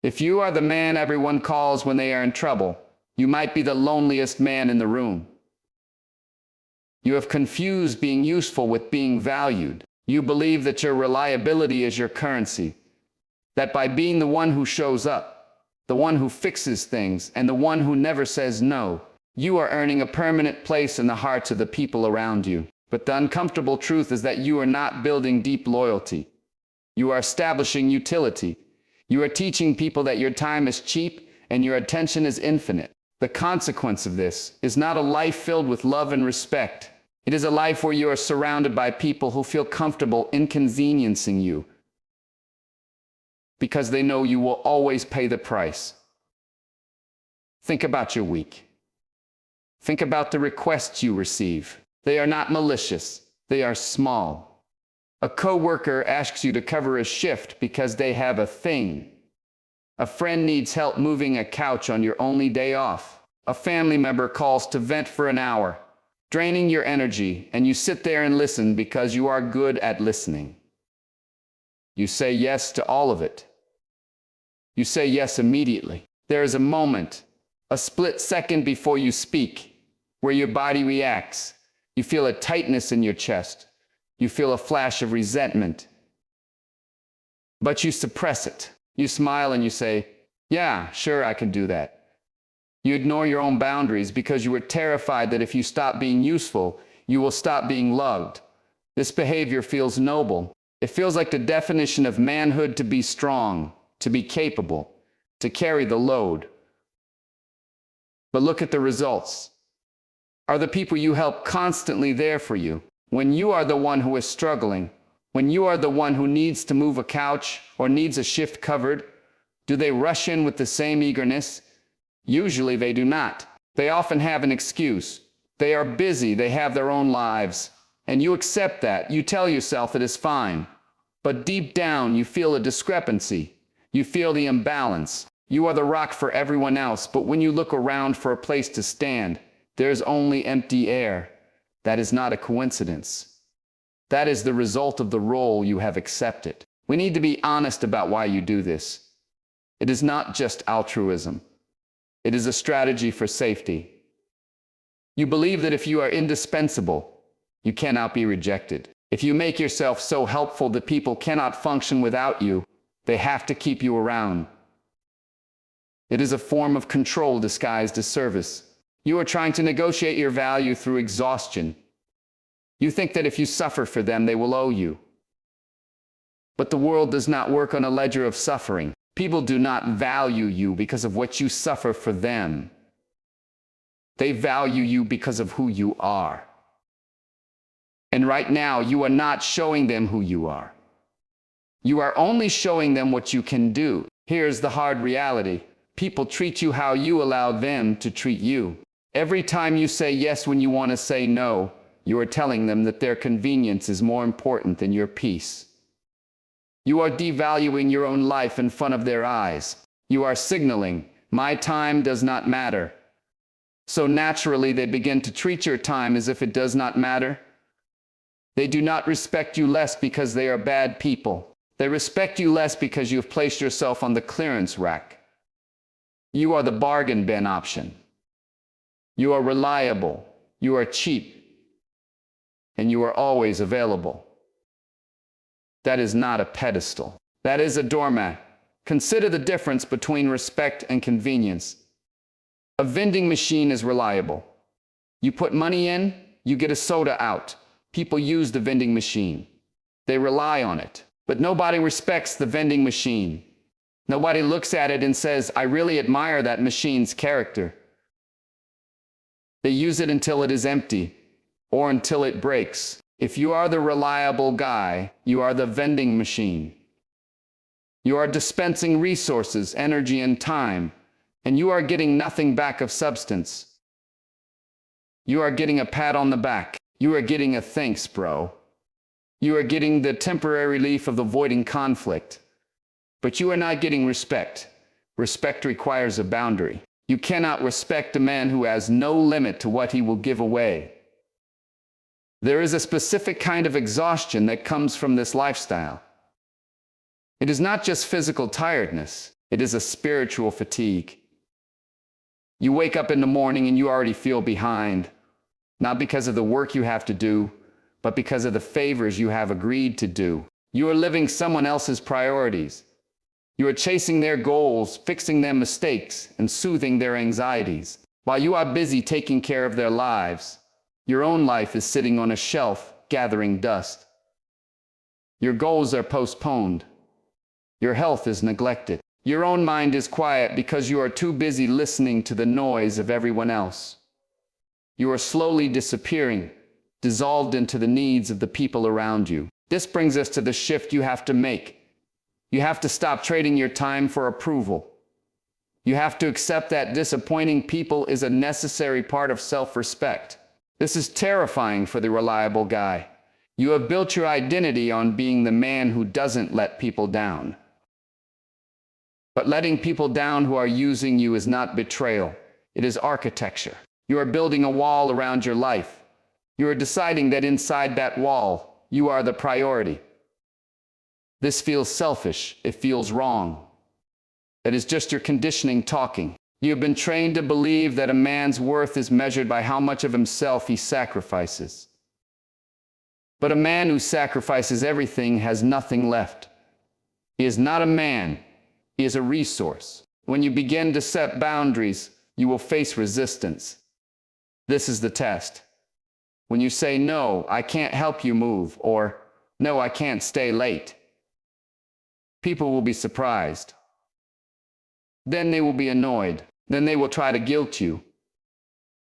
If you are the man everyone calls when they are in trouble, you might be the loneliest man in the room. You have confused being useful with being valued. You believe that your reliability is your currency, that by being the one who shows up, the one who fixes things, and the one who never says no, you are earning a permanent place in the hearts of the people around you. But the uncomfortable truth is that you are not building deep loyalty. You are establishing utility. You are teaching people that your time is cheap and your attention is infinite. The consequence of this is not a life filled with love and respect. It is a life where you are surrounded by people who feel comfortable inconveniencing you because they know you will always pay the price. Think about your week. Think about the requests you receive. They are not malicious. They are small. A coworker asks you to cover a shift because they have a thing. A friend needs help moving a couch on your only day off. A family member calls to vent for an hour, draining your energy, and you sit there and listen because you are good at listening. You say yes to all of it. You say yes immediately. There is a moment, a split second before you speak, where your body reacts. You feel a tightness in your chest. You feel a flash of resentment. But you suppress it. You smile and you say, "Yeah, sure, I can do that." You ignore your own boundaries because you were terrified that if you stop being useful, you will stop being loved. This behavior feels noble. It feels like the definition of manhood: to be strong, to be capable, to carry the load. But look at the results. Are the people you help constantly there for you? When you are the one who is struggling, when you are the one who needs to move a couch or needs a shift covered, do they rush in with the same eagerness? Usually they do not. They often have an excuse. They are busy, they have their own lives. And you accept that. You tell yourself it is fine. But deep down you feel a discrepancy. You feel the imbalance. You are the rock for everyone else, but when you look around for a place to stand, there's only empty air. That is not a coincidence. That is the result of the role you have accepted. We need to be honest about why you do this. It is not just altruism. It is a strategy for safety. You believe that if you are indispensable, you cannot be rejected. If you make yourself so helpful that people cannot function without you, they have to keep you around. It is a form of control disguised as service. You are trying to negotiate your value through exhaustion. You think that if you suffer for them, they will owe you. But the world does not work on a ledger of suffering. People do not value you because of what you suffer for them. They value you because of who you are. And right now, you are not showing them who you are. You are only showing them what you can do. Here's the hard reality. People treat you how you allow them to treat you. Every time you say yes when you want to say no, you are telling them that their convenience is more important than your peace. You are devaluing your own life in front of their eyes. You are signaling, "My time does not matter." So naturally, they begin to treat your time as if it does not matter. They do not respect you less because they are bad people. They respect you less because you have placed yourself on the clearance rack. You are the bargain bin option. You are reliable. You are cheap. And you are always available. That is not a pedestal. That is a doormat. Consider the difference between respect and convenience. A vending machine is reliable. You put money in, you get a soda out. People use the vending machine. They rely on it. But nobody respects the vending machine. Nobody looks at it and says, "I really admire that machine's character." They use it until it is empty, or until it breaks. If you are the reliable guy, you are the vending machine. You are dispensing resources, energy, and time, and you are getting nothing back of substance. You are getting a pat on the back. You are getting a "thanks, bro." You are getting the temporary relief of avoiding conflict. But you are not getting respect. Respect requires a boundary. You cannot respect a man who has no limit to what he will give away. There is a specific kind of exhaustion that comes from this lifestyle. It is not just physical tiredness. It is a spiritual fatigue. You wake up in the morning and you already feel behind, not because of the work you have to do, but because of the favors you have agreed to do. You are living someone else's priorities. You are chasing their goals, fixing their mistakes, and soothing their anxieties. While you are busy taking care of their lives, your own life is sitting on a shelf, gathering dust. Your goals are postponed. Your health is neglected. Your own mind is quiet because you are too busy listening to the noise of everyone else. You are slowly disappearing, dissolved into the needs of the people around you. This brings us to the shift you have to make. You have to stop trading your time for approval. You have to accept that disappointing people is a necessary part of self-respect. This is terrifying for the reliable guy. You have built your identity on being the man who doesn't let people down. But letting people down who are using you is not betrayal. It is architecture. You are building a wall around your life. You are deciding that inside that wall, you are the priority. This feels selfish. It feels wrong. That is just your conditioning talking. You have been trained to believe that a man's worth is measured by how much of himself he sacrifices. But a man who sacrifices everything has nothing left. He is not a man. He is a resource. When you begin to set boundaries, you will face resistance. This is the test. When you say, "No, I can't help you move," or "No, I can't stay late," people will be surprised. Then they will be annoyed. Then they will try to guilt you.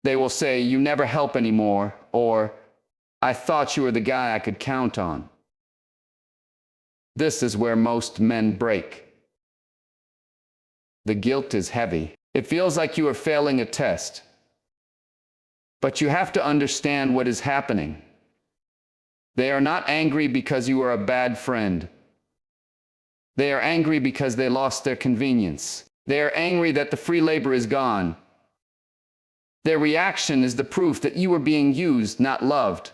They will say, "You never help anymore," or "I thought you were the guy I could count on." This is where most men break. The guilt is heavy. It feels like you are failing a test. But you have to understand what is happening. They are not angry because you are a bad friend. They are angry because they lost their convenience. They are angry that the free labor is gone. Their reaction is the proof that you are being used, not loved.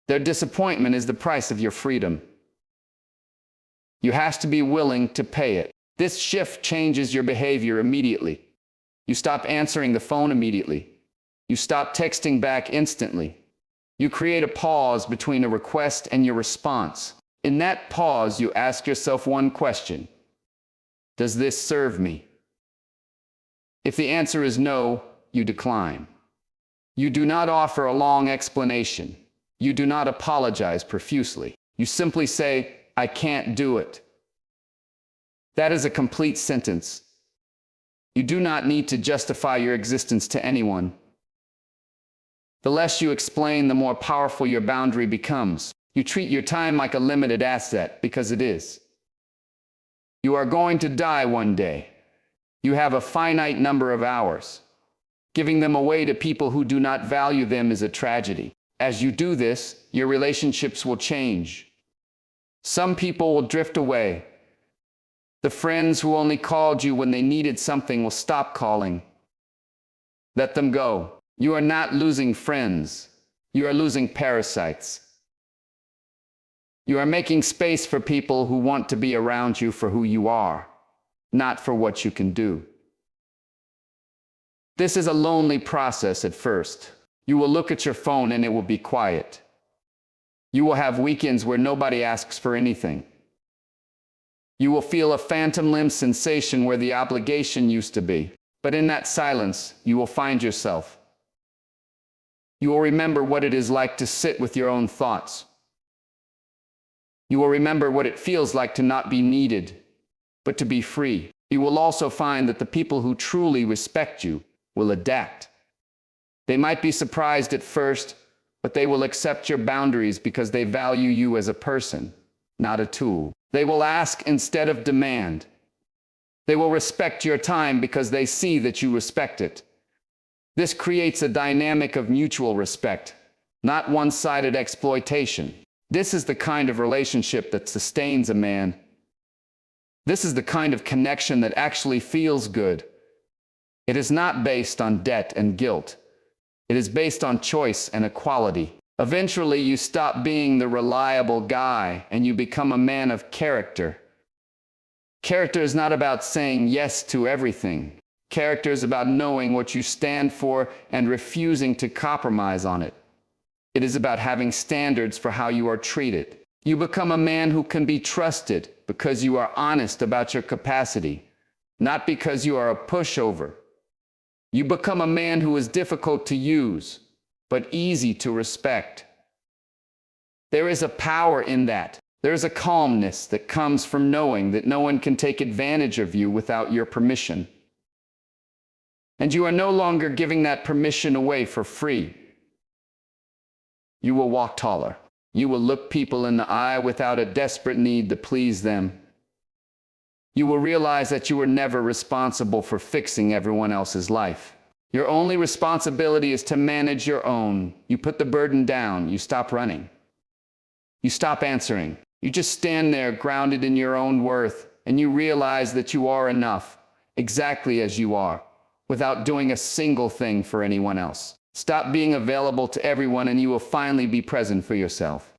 Their disappointment is the price of your freedom. You have to be willing to pay it. This shift changes your behavior immediately. You stop answering the phone immediately. You stop texting back instantly. You create a pause between a request and your response. In that pause, you ask yourself one question: does this serve me? If the answer is no, you decline. You do not offer a long explanation. You do not apologize profusely. You simply say, "I can't do it." That is a complete sentence. You do not need to justify your existence to anyone. The less you explain, the more powerful your boundary becomes. You treat your time like a limited asset, because it is. You are going to die one day. You have a finite number of hours. Giving them away to people who do not value them is a tragedy. As you do this, your relationships will change. Some people will drift away. The friends who only called you when they needed something will stop calling. Let them go. You are not losing friends. You are losing parasites. You are making space for people who want to be around you for who you are, not for what you can do. This is a lonely process at first. You will look at your phone and it will be quiet. You will have weekends where nobody asks for anything. You will feel a phantom limb sensation where the obligation used to be. But in that silence, you will find yourself. You will remember what it is like to sit with your own thoughts. You will remember what it feels like to not be needed, but to be free. You will also find that the people who truly respect you will adapt. They might be surprised at first, but they will accept your boundaries because they value you as a person, not a tool. They will ask instead of demand. They will respect your time because they see that you respect it. This creates a dynamic of mutual respect, not one-sided exploitation. This is the kind of relationship that sustains a man. This is the kind of connection that actually feels good. It is not based on debt and guilt. It is based on choice and equality. Eventually, you stop being the reliable guy and you become a man of character. Character is not about saying yes to everything. Character is about knowing what you stand for and refusing to compromise on it. It is about having standards for how you are treated. You become a man who can be trusted because you are honest about your capacity, not because you are a pushover. You become a man who is difficult to use, but easy to respect. There is a power in that. There is a calmness that comes from knowing that no one can take advantage of you without your permission. And you are no longer giving that permission away for free. You will walk taller. You will look people in the eye without a desperate need to please them. You will realize that you were never responsible for fixing everyone else's life. Your only responsibility is to manage your own. You put the burden down. You stop running. You stop answering. You just stand there grounded in your own worth, and you realize that you are enough, exactly as you are, without doing a single thing for anyone else. Stop being available to everyone, and you will finally be present for yourself.